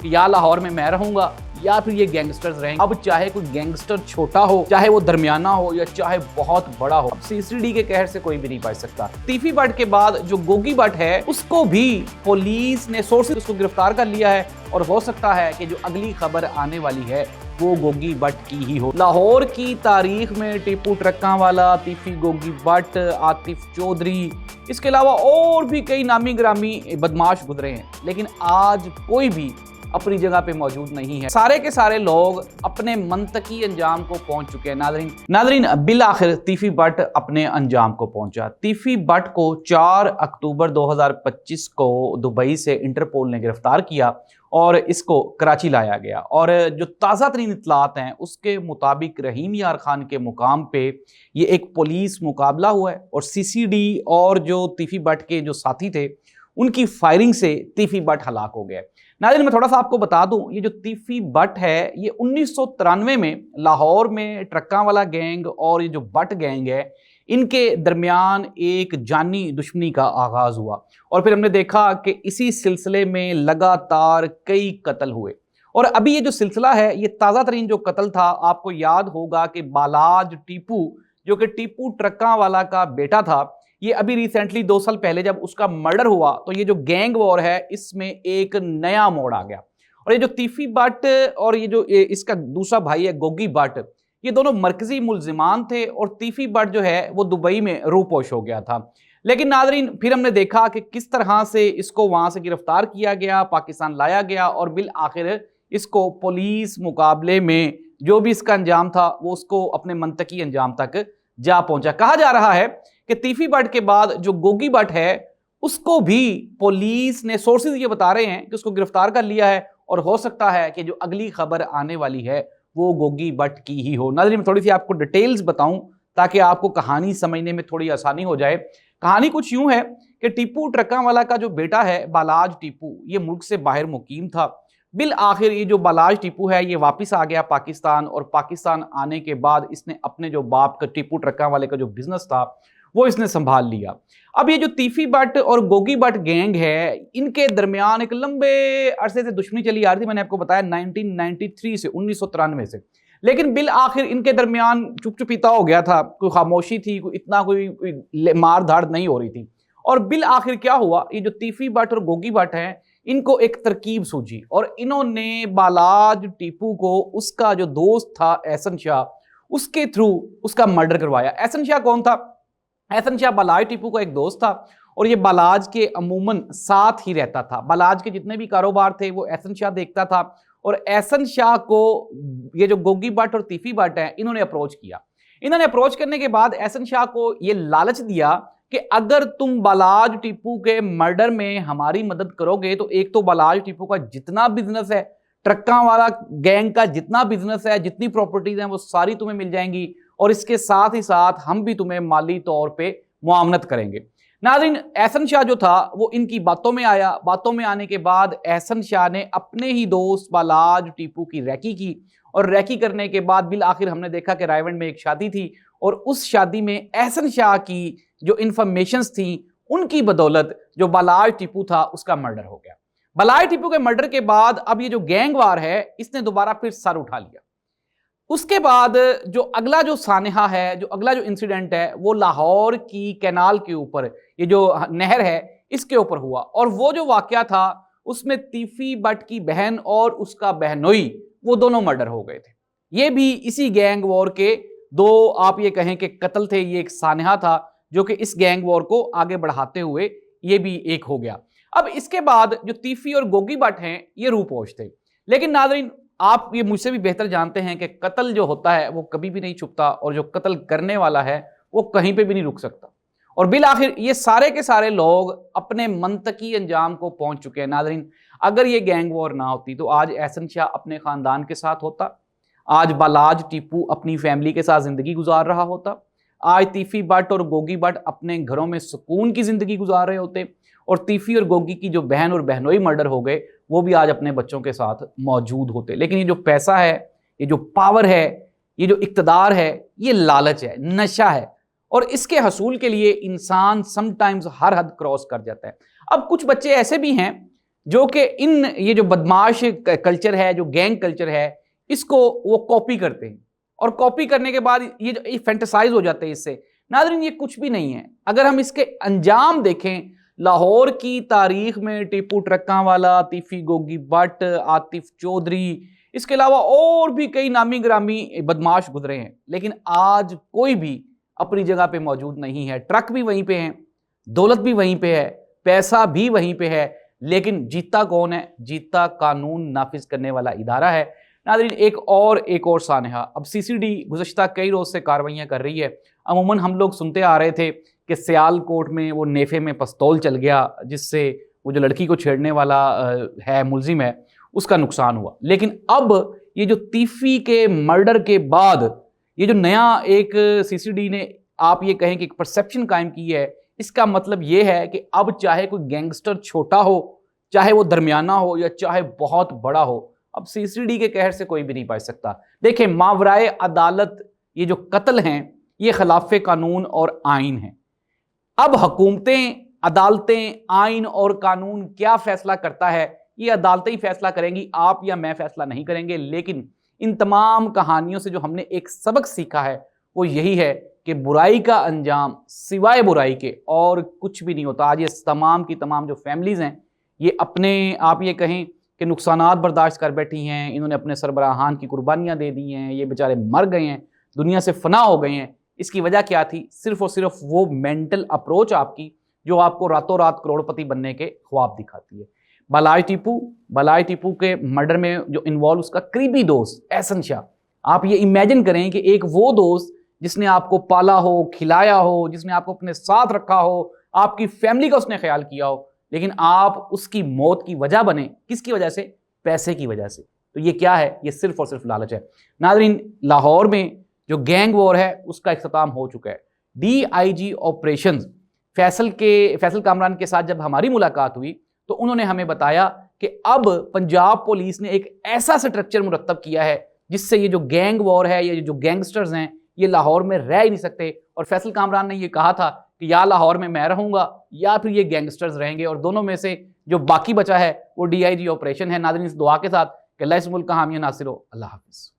कि या लाहौर में मैं रहूंगा या फिर ये गैंगस्टर्स रहेंगे। अब चाहे कोई गैंगस्टर छोटा हो, चाहे वो दरमियाना हो या चाहे बहुत बड़ा हो, अब सीसीडी के कहर से कोई भी नहीं बच सकता। तीफी बट के बाद जो गोगी बट है उसको भी पुलिस ने सोर्सेज उसको गिरफ्तार कर लिया है और हो सकता है कि जो अगली खबर आने वाली है वो गोगी बट की ही हो। लाहौर की तारीख में टीपू ट्रक्का वाला, तीफी गोगी बट, आतिफ चौधरी, इसके अलावा और भी कई नामी ग्रामी बदमाश गुजरे हैं, लेकिन आज कोई भी अपनी जगह पे मौजूद नहीं है। सारे के सारे लोग अपने मंतकी अंजाम को पहुंच चुके हैं। नादरीन बिल आखिर तीफी बट अपने अंजाम को पहुंचा। तीफी बट को 4 अक्टूबर 2025 को दुबई से इंटरपोल ने गिरफ्तार किया और इसको कराची लाया गया। और जो ताज़ा तरीन इत्तलात हैं उसके मुताबिक रहीम यार खान के मुकाम पे ये एक पुलिस मुकाबला हुआ है और सीसीडी और जो तीफी बट के जो साथी थे उनकी फायरिंग से तीफी बट हलाक हो गया। नाज़रीन मैं थोड़ा सा आपको बता दूं, ये जो तीफी बट है ये 1993 में लाहौर में ट्रक्का वाला गैंग और ये जो बट गैंग है इनके दरमियान एक जानी दुश्मनी का आगाज हुआ और फिर हमने देखा कि इसी सिलसिले में लगातार कई कत्ल हुए। और अभी ये जो सिलसिला है ये ताज़ा तरीन जो कत्ल था, आपको याद होगा कि बालाज टीपू जो कि टीपू ट्रक्का वाला का बेटा था, ये अभी रिसेंटली 2 साल पहले जब उसका मर्डर हुआ तो ये जो गैंग वॉर है इसमें एक नया मोड़ आ गया। और ये जो तीफी बट और ये जो इसका दूसरा भाई है गोगी बट, ये दोनों मरकजी मुल्जिमान थे और तीफी बट जो है वो दुबई में रूपोश हो गया था। लेकिन नादरीन फिर हमने देखा कि किस तरह से इसको वहां से गिरफ्तार किया गया, पाकिस्तान लाया गया और बिल आखिर इसको पुलिस मुकाबले में जो भी इसका अंजाम था वो उसको अपने मंतकी अंजाम तक जा पहुंचा। कहा जा रहा है कि तीफी बट के बाद जो गोगी बट है उसको भी पुलिस ने, सोर्सेज ये बता रहे हैं कि उसको गिरफ्तार कर लिया है और हो सकता है कि जो अगली खबर आने वाली है वो गोगी बट की ही हो। नाज़रीन मैं थोड़ी सी आपको डिटेल्स बताऊं ताकि आपको कहानी समझने में थोड़ी आसानी हो जाए। कहानी कुछ यूं है कि टीपू ट्रक्का वाला का जो बेटा है बालाज टीपू, ये मुल्क से बाहर मुकीम था। बिल आखिर ये जो बालाज टीपू है ये वापस आ गया पाकिस्तान और पाकिस्तान आने के बाद इसने अपने जो बाप का टीपू ट्रक्का वाले का जो बिजनेस था वो इसने संभाल लिया। अब ये जो तीफी बट और गोगी बट गैंग है इनके दरमियान एक लंबे अरसे से दुश्मनी चली आ रही थी। मैंने आपको बताया 1993 से, 1993 से। लेकिन बिल आखिर इनके दरमियान चुप-चुपीता हो गया था, कोई खामोशी थी, कोई मार धाड़ नहीं हो रही थी। और बिल आखिर क्या हुआ, ये जो तीफी बट और गोगी बट हैं इनको एक तरकीब सूझी और इन्होंने बालाज टीपू को उसका जो दोस्त था एहसन शाह, उसके थ्रू उसका मर्डर करवाया। एहसन शाह कौन था? एहसन शाह बालाज टीपू का एक दोस्त था और ये बालाज के अमूमन साथ ही रहता था। बालाज के जितने भी कारोबार थे वो एहसन शाह देखता था और एहसन शाह को ये जो गोगी बट और तीफी बट है इन्होंने अप्रोच किया। इन्होंने अप्रोच करने के बाद एहसन शाह को ये लालच दिया कि अगर तुम बालाज टीपू के मर्डर में हमारी मदद करोगे तो एक तो बालाज टीपू का जितना बिजनेस है, ट्रक्का वाला गैंग का जितना बिजनेस है, जितनी प्रॉपर्टीज हैं वो सारी तुम्हें मिल जाएंगी और इसके साथ ही साथ हम भी तुम्हें माली तौर पे मुआवनत करेंगे। नाज़रीन एहसन शाह जो था वो इनकी बातों में आया। बातों में आने के बाद एहसन शाह ने अपने ही दोस्त बालाज टीपू की रैकी की और रैकी करने के बाद बिल आखिर हमने देखा कि रायवंड में एक शादी थी और उस शादी में एहसन शाह की जो इंफॉर्मेशंस थी उनकी बदौलत जो बालाज टीपू था उसका मर्डर हो गया। बालाज टीपू के मर्डर के बाद अब ये जो गैंग वार है इसने दोबारा फिर सर उठा लिया। उसके बाद जो अगला जो सानहा है, जो अगला जो इंसिडेंट है वो लाहौर की कैनाल के ऊपर, ये जो नहर है इसके ऊपर हुआ और वो जो वाकया था उसमें तीफी बट की बहन और उसका बहनोई वो दोनों मर्डर हो गए थे। ये भी इसी गैंग वॉर के दो, आप ये कहें कि कत्ल थे। ये एक सानहा था जो कि इस गैंग वॉर को आगे बढ़ाते हुए ये भी एक हो गया। अब इसके बाद जो तीफी और गोगी बट हैं ये रूपोश थे। लेकिन नाज़रीन आप ये मुझसे भी बेहतर जानते हैं कि कत्ल जो होता है वो कभी भी नहीं छुपता और जो कत्ल करने वाला है वो कहीं पे भी नहीं रुक सकता। और बिल आखिर ये सारे के सारे लोग अपने मंतकी अंजाम को पहुंच चुके हैं। नाज़रीन अगर ये गैंग वॉर ना होती तो आज एहसन शाह अपने खानदान के साथ होता, आज बालाज टीपू अपनी फैमिली के साथ जिंदगी गुजार रहा होता, आज तीफी बट और गोगी बट अपने घरों में सुकून की जिंदगी गुजार रहे होते और तीफी और गोगी की जो बहन और बहनोई मर्डर हो गए वो भी आज अपने बच्चों के साथ मौजूद होते। लेकिन ये जो पैसा है, ये जो पावर है, ये जो इक्तदार है, ये लालच है, नशा है और इसके हसूल के लिए इंसान समटाइम्स हर हद क्रॉस कर जाता है। अब कुछ बच्चे ऐसे भी हैं जो कि इन ये जो बदमाश कल्चर है, जो गैंग कल्चर है, इसको वो कॉपी करते हैं और कॉपी करने के बाद ये फैंटेसाइज हो जाते हैं इससे। नाज़रीन, ये कुछ भी नहीं है। अगर हम इसके अंजाम देखें, लाहौर की तारीख में टीपू ट्रक्का वाला, तीफी गोगी भट्ट, आतिफ चौधरी, इसके अलावा और भी कई नामी ग्रामी बदमाश गुजरे हैं, लेकिन आज कोई भी अपनी जगह पे मौजूद नहीं है। ट्रक भी वहीं पे हैं, दौलत भी वहीं पे है, पैसा भी वहीं पे है, लेकिन जीता कौन है? जीता कानून नाफिज करने वाला इदारा है। नाज़रीन, एक और सानहा, अब सीसीडी गुज़श्ता कई रोज से कार्रवाइयाँ कर रही है। अमूमन हम लोग सुनते आ रहे थे कि सियालकोट में वो नेफे में पिस्तौल चल गया, जिससे वो जो लड़की को छेड़ने वाला है, मुलजिम है, उसका नुकसान हुआ। लेकिन अब ये जो तीफी के मर्डर के बाद ये जो नया एक सीसीडी ने, आप ये कहें कि एक परसेप्शन कायम की है, इसका मतलब ये है कि अब चाहे कोई गैंगस्टर छोटा हो, चाहे वो दरमियाना हो, या चाहे बहुत बड़ा हो, अब सीसीडी के कहर से कोई भी नहीं बच सकता। देखें, मावराए अदालत ये जो कत्ल हैं, ये खिलाफे कानून और आइन है। अब हुकूमतें, अदालतें, आइन और कानून क्या फैसला करता है, ये अदालतें ही फैसला करेंगी, आप या मैं फैसला नहीं करेंगे। लेकिन इन तमाम कहानियों से जो हमने एक सबक सीखा है, वो यही है कि बुराई का अंजाम सिवाय बुराई के और कुछ भी नहीं होता। आज ये तमाम की तमाम जो फैमिलीज़ हैं, ये अपने, आप ये कहें कि नुकसानात बर्दाश्त कर बैठी हैं। इन्होंने अपने सरबराहान की कुर्बानियाँ दे दी हैं, ये बेचारे मर गए हैं, दुनिया से फना हो गए हैं। इसकी वजह क्या थी? सिर्फ और सिर्फ वो मेंटल अप्रोच आपकी, जो आपको रातों रात करोड़पति बनने के ख्वाब दिखाती है। बलाय टीपू के मर्डर में जो इन्वॉल्व, उसका करीबी दोस्त एहसन शाह, आप ये इमेजिन करें कि एक वो दोस्त जिसने आपको पाला हो, खिलाया हो, जिसने आपको अपने साथ रखा हो, आपकी फैमिली का उसने ख्याल किया हो, लेकिन आप उसकी मौत की वजह बने। किसकी वजह से? पैसे की वजह से। तो ये क्या है? ये सिर्फ और सिर्फ लालच है। नाज़रीन, लाहौर में जो गैंग वॉर है, उसका इख्तिताम हो चुका है। DIG ऑपरेशंस फैसल कामरान के साथ जब हमारी मुलाकात हुई, तो उन्होंने हमें बताया कि अब पंजाब पुलिस ने एक ऐसा स्ट्रक्चर मुरतब किया है जिससे ये जो गैंग वॉर है, ये जो गैंगस्टर्स हैं, ये लाहौर में रह ही नहीं सकते। और फैसल कामरान ने ये कहा था कि या लाहौर में मैं रहूंगा या फिर ये गैंगस्टर्स रहेंगे, और दोनों में से जो बाकी बचा है वो DIG ऑपरेशन है। नाज़रीन, इस दुआ के साथ कि अल्लाह इस मुल्क का हामी नासिर हो। अल्लाह हाफिज़।